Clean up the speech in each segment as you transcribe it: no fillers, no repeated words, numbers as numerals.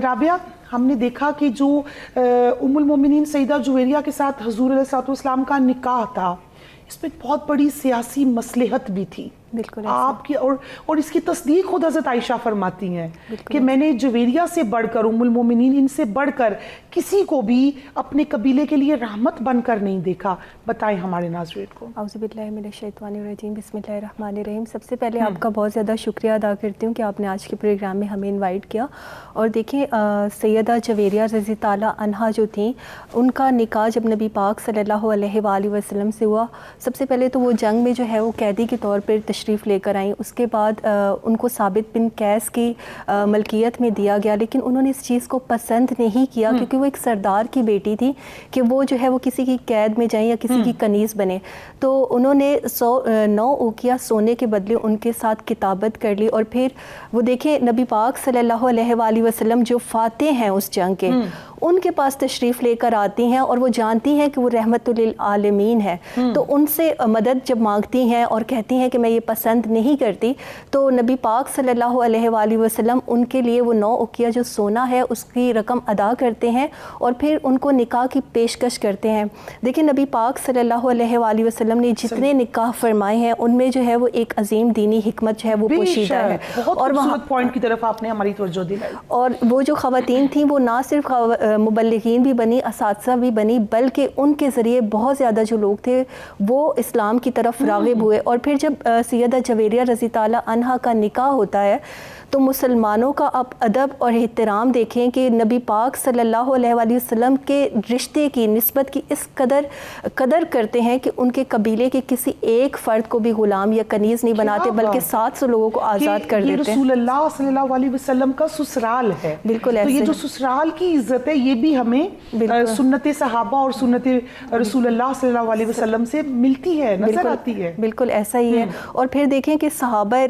राबिया, हमने देखा कि जो उम्मुल मोमिनीन सईदा जुवेरिया के साथ हुजूर अलैहिस्सलाम का निकाह था, इसमें बहुत बड़ी सियासी मसलहत भी थी। बिल्कुल आपकी और इसकी तस्दीक खुद हज़रत आयशा फरमाती हैं कि मैंने जुवेरिया से बढ़कर, उम्मुल मोमिनीन इनसे बढ़कर किसी को भी अपने कबीले के लिए रहमत बनकर नहीं देखा। बताएं हमारे नाज़रीन को। औज़ुबिल्लाहि मिनश्शैतानिर्रजीम, बिस्मिल्लाहिर्रहमानिर्रहीम। सबसे पहले आपका बहुत ज़्यादा शुक्रिया अदा करती हूँ कि आपने आज के प्रोग्राम में हमें इनवाइट किया। और देखिए, सैयदा जुवेरिया रज़ी ताला अन्हा जो थी, उनका निकाह जब नबी पाक सल्लल्लाहु अलैहि वसल्लम से हुआ, सबसे पहले तो वो जंग में जो है वो कैदी के तौर पर तशरीफ़ लेकर आई। उसके बाद उनको साबित बिन कैस की मलकियत में दिया गया, लेकिन उन्होंने इस चीज़ को पसंद नहीं किया क्योंकि वो एक सरदार की बेटी थी कि वो जो है वो किसी की कैद में जाए या किसी की कनीज़ बने। तो उन्होंने 9 उकिया सोने के बदले उनके साथ किताबत कर ली। और फिर वो देखें, नबी पाक सल्लल्लाहु अलैहि वसल्लम जो फातेह हैं उस जंग के, उनके पास तशरीफ़ लेकर आती हैं और वो जानती हैं कि वो रहमतुल आलमीन है। तो उनसे मदद जब मांगती हैं और कहती हैं कि मैं ये पसंद नहीं करती, तो नबी पाक सल्लल्लाहु अलैहि वसल्लम उनके लिए वो 9 उकिया जो सोना है उसकी रकम अदा करते हैं और फिर उनको निकाह की पेशकश करते हैं। देखिए, नबी पाक सल्लल्लाहु अलैहि वसल्लम ने जितने निकाह फरमाए हैं उनमें जो है वो एक अजीम दीनी हिकमत जो है वो पोशीदा है। और वहाँ पॉइंट की तरफ आपने हमारी तवज्जो दिलाई। और वो जो ख़वातीन थी वो ना सिर्फ मुबल्लिगीन भी बनी, असातिज़ा भी बनी, बल्कि उनके ज़रिए बहुत ज़्यादा जो लोग थे वो इस्लाम की तरफ राग़िब हुए। और फिर जब सैयदा जुवेरिया रज़ी ताला अन्हा का निकाह होता है तो मुसलमानों का आप अदब और एहतराम देखें कि नबी पाक सल्लल्लाहु अलैहि वसल्लम के रिश्ते की निस्बत की इस कदर करते हैं कि उनके कबीले के किसी एक फ़र्द को भी ग़ुलाम या कनीज़ नहीं बनाते, बल्कि 700 लोगों को आज़ाद कर देते हैं। रसूलुल्लाह सल्लल्लाहु अलैहि वसल्लम का ससुराल है। बिल्कुल ऐसे। तो ये जो ससुराल की इज़्ज़त है ये भी हमें सुन्नत सहाबा और सुन्नत रसूलुल्लाह सल्लल्लाहु अलैहि वसल्लम से मिलती है, नजर आती है। बिल्कुल ऐसा ही है। और फिर देखें कि सहाबा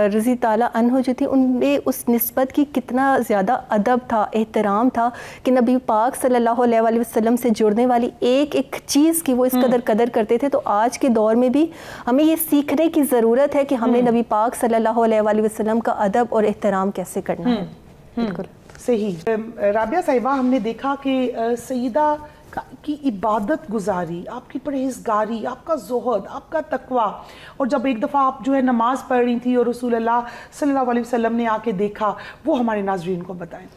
रज़ी ताला अन्हो जो थी उनमें उस निस्बत की कितना ज़्यादा अदब था, एहतराम था कि नबी पाक सल्लल्लाहु अलैहि वसल्लम से जुड़ने वाली एक एक चीज़ की वो इस कदर करते थे। तो आज के दौर में भी हमें ये सीखने की ज़रूरत है कि हमें नबी पाक सल्लल्लाहु अलैहि वसल्लम का अदब और एहतराम कैसे करना है। बिल्कुल सही। राबिया साहिबा, हमने देखा कि सईदा की इबादत गुजारी, आपकी परहेज़गारी, आपका ज़ुहद, आपका तकवा, और जब एक दफ़ा आप जो है नमाज़ पढ़ रही थी और रसूलुल्लाह सल्लल्लाहु अलैहि वसल्लम ने आके देखा, वो हमारे नाज़रीन को बताएं।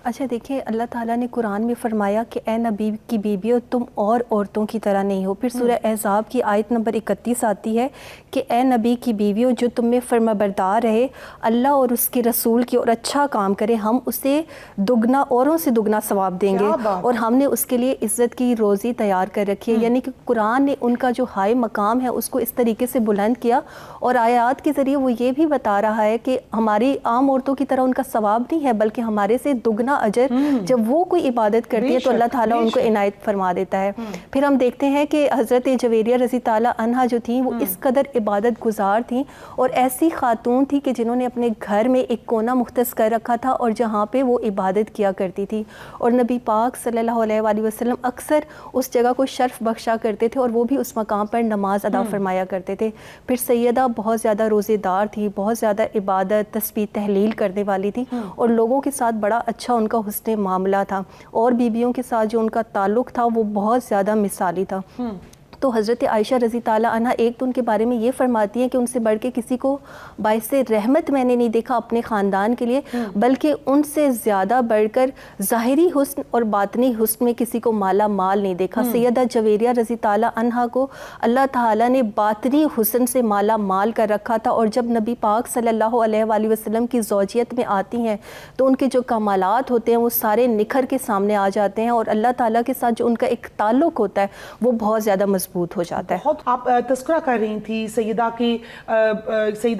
अच्छा, देखिए, अल्लाह ताला ने कुरान में फरमाया कि ए नबी की बीवियों, तुम और औरतों की तरह नहीं हो। फिर सूरह अहज़ाब की आयत नंबर 31 आती है कि ए नबी की बीवियों, जो तुम में फरमाबरदार रहे, अल्लाह और उसके रसूल की और अच्छा काम करे, हम उसे दुगना, औरों से दुगना सवाब देंगे और हमने उसके लिए इज़्ज़त की रोज़ी तैयार कर रखी है। यानी कि कुरान ने उनका जो हाई मकाम है उसको इस तरीके से बुलंद किया और आयात के ज़रिए वो ये भी बता रहा है कि हमारी आम औरतों की तरह उनका सवाब नहीं है, बल्कि हमारे से दुगना अजर जब वो कोई इबादत करती है तो अल्लाह ताला उनको इनायत फरमा देता है। फिर हम देखते हैं कि हज़रत जुवेरिया रज़ी ताला अन्हा जो थी वो इस कदर इबादत गुजार थी और ऐसी खातून थी कि जिन्होंने अपने घर में एक कोना मुख्तस कर रखा था और जहाँ पे वो इबादत किया करती थी। और नबी पाक सल्लल्लाहु अलैहि वसल्लम अक्सर उस जगह को शर्फ बख्शा करते थे और वो भी उस मकाम पर नमाज अदा फरमाया करते थे। फिर सैयदा बहुत ज़्यादा रोज़ेदार थी, बहुत ज़्यादा इबादत, तस्बीह, तहलील करने वाली थी और लोगों के साथ बड़ा अच्छा उनका हुस्ने मामला था और बीबियों के साथ जो उनका ताल्लुक़ था वो बहुत ज़्यादा मिसाली था। तो हज़रत आयशा रज़ी ताला अन्हा एक तो उनके बारे में ये फरमाती हैं कि उनसे बढ़ के किसी को बाइसे रहमत मैंने नहीं देखा अपने ख़ानदान के लिए, बल्कि उनसे ज़्यादा बढ़कर ज़ाहिरी हुस्न और बातनी हुस्न में किसी को माला माल नहीं देखा। सैयदा जुवेरिया रज़ी ताला अन्हा को अल्लाह ताला ने बातनी हुस्न से माला माल कर रखा था और जब नबी पाक सल्लल्लाहु अलैहि वसल्लम की ज़ौजियत में आती हैं तो उनके जो कमालात होते हैं वो सारे निखर के सामने आ जाते हैं और अल्लाह ताला के साथ जो उनका एक ताल्लुक़ होता है वो बहुत ज़्यादा मजबूत हो जाता है। बहुत आप तज़किरा कर रही थी सैयदा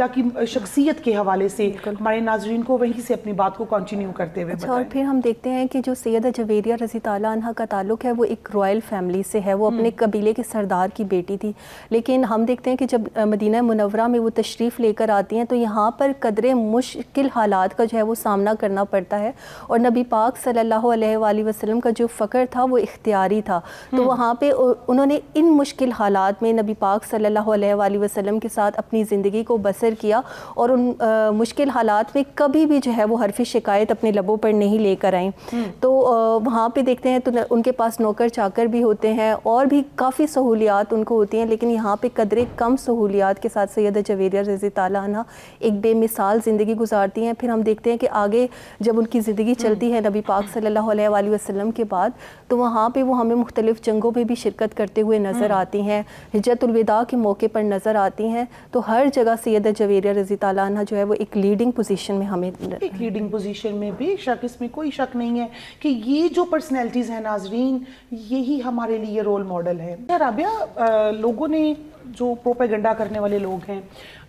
की शख्सियत के हवाले से, हमारे नाज़रीन को वहीं से अपनी बात को कंटिन्यू करते हुए बताएं। और फिर हम देखते हैं कि जो सैयदा जुवेरिया रज़ी ताला अन्हा का ताल्लुक़ है वो एक रॉयल फैमिली से है। वो अपने कबीले के सरदार की बेटी थी, लेकिन हम देखते हैं कि जब मदीना मुनव्वरा में वो तशरीफ़ लेकर आती हैं तो यहाँ पर कदरे मुश्किल हालात का जो है वो सामना करना पड़ता है और नबी पाक सल्लल्लाहु अलैहि वसल्लम का जो फ़क्र था वो इख्तियारी था। तो वहाँ पे उन्होंने इन مشکل حالات میں نبی پاک صلی اللہ علیہ وآلہ وسلم کے ساتھ اپنی زندگی کو بسر کیا اور ان مشکل حالات میں کبھی بھی جو ہے وہ حرف شکایت اپنے لبوں پر نہیں لے کر آئیں. تو وہاں پہ دیکھتے ہیں تو ان کے پاس نوکر چاکر بھی ہوتے ہیں اور بھی کافی سہولیات ان کو ہوتی ہیں, لیکن یہاں پہ قدرے کم سہولیات کے ساتھ سیدہ جویریہ رضی تعالیٰ عنہ ایک بے مثال زندگی گزارتی ہیں. پھر ہم دیکھتے ہیں کہ آگے جب ان کی زندگی چلتی ہے نبی پاک صلی اللہ علیہ وآلہ وسلم کے بعد, تو وہاں پہ وہ ہمیں مختلف جنگوں میں بھی شرکت کرتے ہوئے نظر آتی ہیں, ہجرت الوداع کے موقع پر نظر آتی ہیں. تو ہر جگہ سیدہ جویریہ رضی تعالیٰ عنہ جو ہے وہ ایک لیڈنگ پوزیشن میں ہمیں, ایک لیڈنگ پوزیشن میں بے شک, اس میں کوئی شک نہیں ہے کہ یہ جو پرسنالٹیز ہیں ناظرین, یہی ہمارے لیے رول ماڈل ہے. رابعہ, لوگوں نے جو پروپیگنڈا کرنے والے لوگ ہیں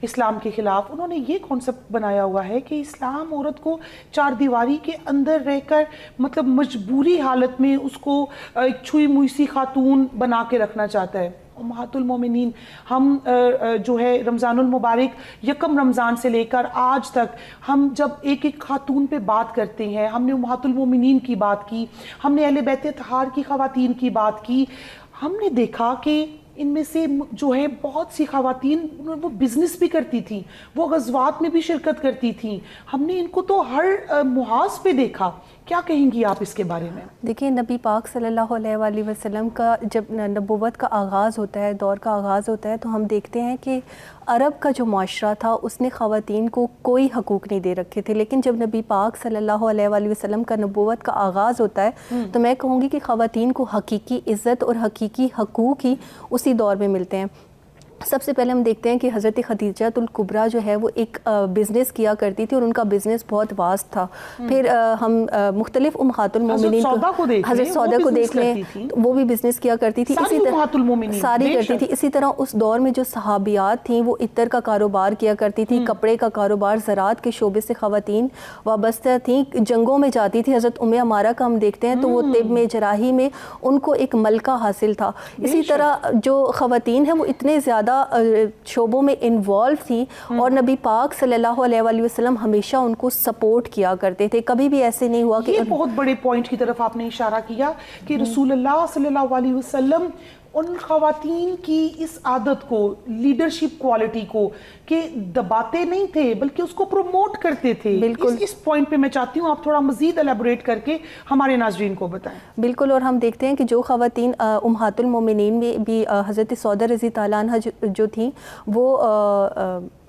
اسلام کے خلاف, انہوں نے یہ کانسیپٹ بنایا ہوا ہے کہ اسلام عورت کو چار دیواری کے اندر رہ کر مطلب مجبوری حالت میں اس کو ایک چھوئی موئی سی خاتون بنا کے رکھنا چاہتا ہے. امہات المومنین, ہم جو ہے رمضان المبارک یکم رمضان سے لے کر آج تک ہم جب ایک ایک خاتون پہ بات کرتے ہیں, ہم نے امہات المومنین کی بات کی, ہم نے اہل بیت اطہار کی خواتین کی بات کی, ہم نے دیکھا کہ ان میں سے جو ہے بہت سی خواتین وہ بزنس بھی کرتی تھیں, وہ غزوات میں بھی شرکت کرتی تھیں. ہم نے ان کو تو ہر محاذ پہ دیکھا. کیا کہیں گی آپ اس کے بارے میں؟ دیکھیں, نبی پاک صلی اللہ علیہ وآلہ وسلم کا جب نبوت کا آغاز ہوتا ہے, دور کا آغاز ہوتا ہے, تو ہم دیکھتے ہیں کہ عرب کا جو معاشرہ تھا اس نے خواتین کو کوئی حقوق نہیں دے رکھے تھے. لیکن جب نبی پاک صلی اللہ علیہ وآلہ وسلم کا نبوت کا آغاز ہوتا ہے تو میں کہوں گی کہ خواتین کو حقیقی عزت اور حقیقی حقوق ہی اسی دور میں ملتے ہیں. سب سے پہلے ہم دیکھتے ہیں کہ حضرت خدیجہ الکبریٰ جو ہے وہ ایک بزنس کیا کرتی تھی اور ان کا بزنس بہت واسٹ تھا. پھر ہم مختلف امہات المومنین حضرت سودا کو دیکھ لیں, وہ بھی بزنس کیا کرتی تھی, اسی طرح ساری کرتی تھی. اسی طرح اس دور میں جو صحابیات تھیں وہ عطر کا کاروبار کیا کرتی تھی, کپڑے کا کاروبار, زراعت کے شعبے سے خواتین وابستہ تھیں, جنگوں میں جاتی تھی. حضرت عمارہ کا ہم دیکھتے ہیں تو وہ طب میں, جراحی میں ان کو ایک ملکہ حاصل تھا. اسی طرح جو خواتین ہیں وہ اتنے زیادہ شعبوں میں انوالو تھی اور نبی پاک صلی اللہ علیہ وآلہ وسلم ہمیشہ ان کو سپورٹ کیا کرتے تھے. کبھی بھی ایسے نہیں ہوا کہ, یہ بہت بڑے پوائنٹ کی طرف آپ نے اشارہ کیا کہ رسول اللہ صلی اللہ علیہ وسلم ان خواتین کی اس عادت کو, لیڈرشپ کوالٹی کو کہ دباتے نہیں تھے بلکہ اس کو پروموٹ کرتے تھے. بالکل, اس پوائنٹ پہ میں چاہتی ہوں آپ تھوڑا مزید ایلیبوریٹ کر کے ہمارے ناظرین کو بتائیں. بالکل, اور ہم دیکھتے ہیں کہ جو خواتین امہات المومنین میں بھی حضرت سودا رضی تعالیٰ عنہ جو تھیں وہ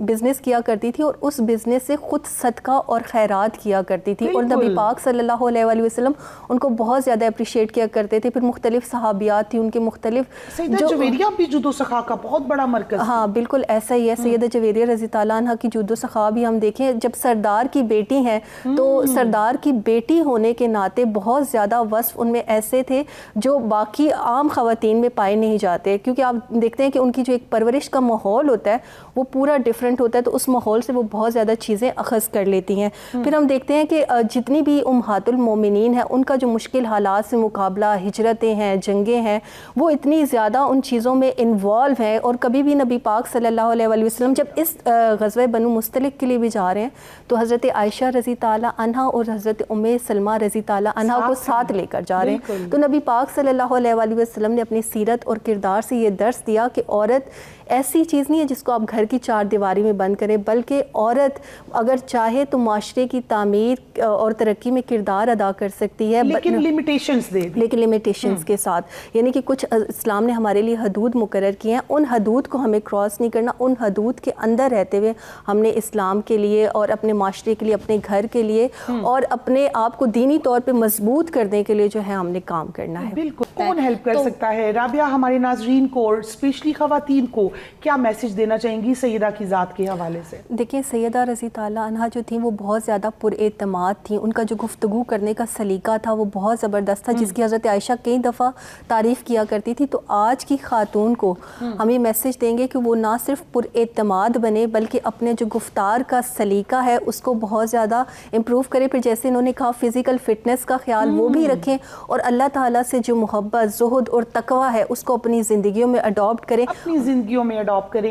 بزنس کیا کرتی تھی اور اس بزنس سے خود صدقہ اور خیرات کیا کرتی تھی. اور نبی پاک صلی اللہ علیہ وآلہ وسلم ان کو بہت زیادہ اپریشیٹ کیا کرتے تھے. پھر مختلف صحابیات تھیں, ان کے مختلف سیدہ جویریہ بھی جود و سخا کا بہت بڑا مرکز. ہاں بالکل ایسا ہی ہے. سیدہ جویریہ رضی تعالیٰ عنہ کی جود و سخا بھی ہم دیکھیں, جب سردار کی بیٹی ہیں تو سردار کی بیٹی ہونے کے ناطے بہت زیادہ وصف ان میں ایسے تھے جو باقی عام خواتین میں پائے نہیں جاتے, کیونکہ آپ دیکھتے ہیں کہ ان کی جو ایک پرورش کا ماحول ہوتا ہے وہ پورا ڈیفرنٹ ہوتا ہے, تو اس ماحول سے وہ بہت زیادہ چیزیں اخذ کر لیتی ہیں. پھر ہم دیکھتے ہیں کہ جتنی بھی امہات المومنین ہیں ان کا جو مشکل حالات سے مقابلہ, ہجرتیں ہیں, جنگیں ہیں, وہ اتنی زیادہ ان چیزوں میں انوالو ہیں. اور کبھی بھی نبی پاک صلی اللہ علیہ وآلہ وسلم جب اس غزوہ بنو مستلق کے لیے بھی جا رہے ہیں تو حضرت عائشہ رضی تعالیٰ عنہ اور حضرت سلمہ رضی تعالیٰ عنہ کو ساتھ لے کر جا رہے ہیں. تو نبی پاک صلی اللہ علیہ وآلہ وسلم نے اپنی سیرت اور کردار سے یہ درس دیا کہ عورت ایسی چیز نہیں ہے جس کو آپ گھر کی چار دیواری میں بند کریں, بلکہ عورت اگر چاہے تو معاشرے کی تعمیر اور ترقی میں کردار ادا کر سکتی ہے, لیکن لمیٹیشنز دے, لیکن لمیٹیشنز کے ساتھ. یعنی کہ کچھ اسلام نے ہمارے لیے حدود مقرر کی ہیں, ان حدود کو ہمیں کراس نہیں کرنا. ان حدود کے اندر رہتے ہوئے ہم نے اسلام کے لیے اور اپنے معاشرے کے لیے, اپنے گھر کے لیے اور اپنے آپ کو دینی طور پہ مضبوط کرنے کے لیے جو ہے ہم نے کام کرنا ہے. بالکل, کون ہیلپ کر سکتا ہے؟ رابعہ, ہمارے ناظرین کو اور اسپیشلی خواتین کو کیا میسج دینا چاہیں گی سیدہ کی ذات کے حوالے سے؟ دیکھیں, سیدہ رضی تعالیٰ عنہ جو تھیں وہ بہت زیادہ پر اعتماد تھیں. ان کا جو گفتگو کرنے کا سلیقہ تھا وہ بہت زبردست تھا, جس کی حضرت عائشہ کئی دفعہ تعریف کیا کرتی تھی. تو آج کی خاتون کو ہم یہ میسج دیں گے کہ وہ نہ صرف پر اعتماد بنے بلکہ اپنے جو گفتار کا سلیقہ ہے اس کو بہت زیادہ امپروو کرے. پھر جیسے انہوں نے کہا فزیکل فٹنس کا خیال وہ بھی رکھیں, اور اللہ تعالیٰ سے جو محبت, زہد اور تقوی ہے اس کو اپنی زندگیوں میں اڈاپٹ کریں. اپنی زندگیوں میں اڈاپٹ کریں.